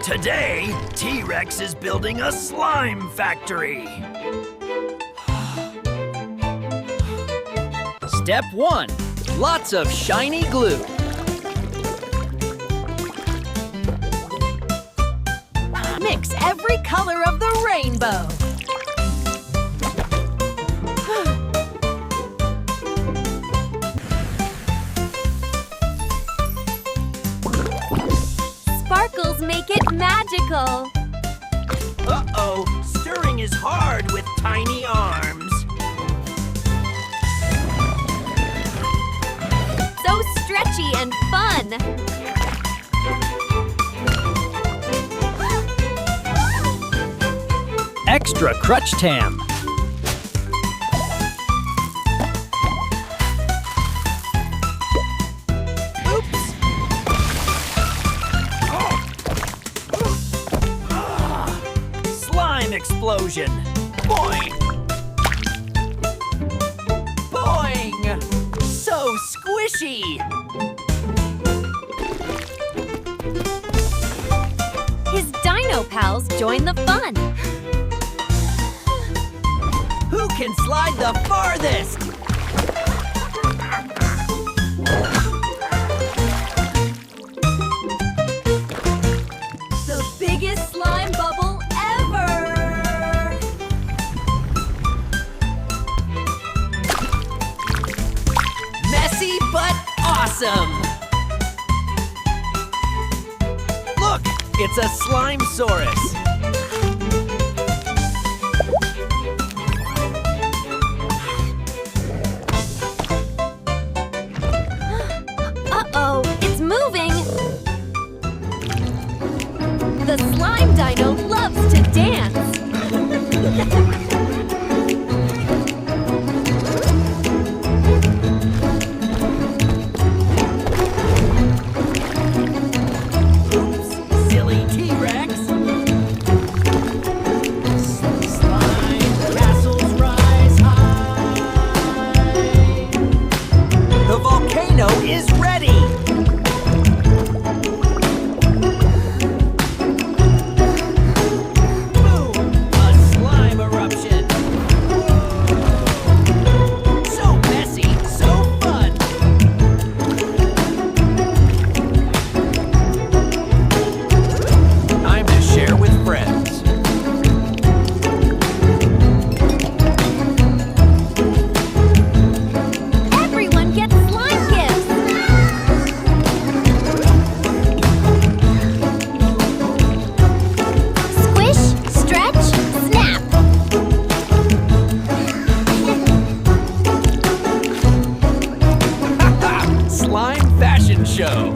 Today, T-Rex is building a slime factory. Step 1. Lots of shiny glue. Mix every color of the rainbow. Sparkles make it magical. Uh-oh, stirring is hard with tiny arms. So stretchy and fun. Extra crutch tam. Oops! Slime explosion! Boing! Boing! So squishy! His dino pals join the fun. Who can slide the farthest? The biggest slime bubble ever! Messy but awesome! Look, it's a Slimesaurus. Uh-oh, it's moving! The slime dino loves to dance! Oops, silly T-Rex. Slime castles rise high. The volcano is ready. Boom! A slime eruption. So messy, so fun. Time to share with friends. Everyone gets slime gifts! Squish, stretch, snap! Slime fashion show.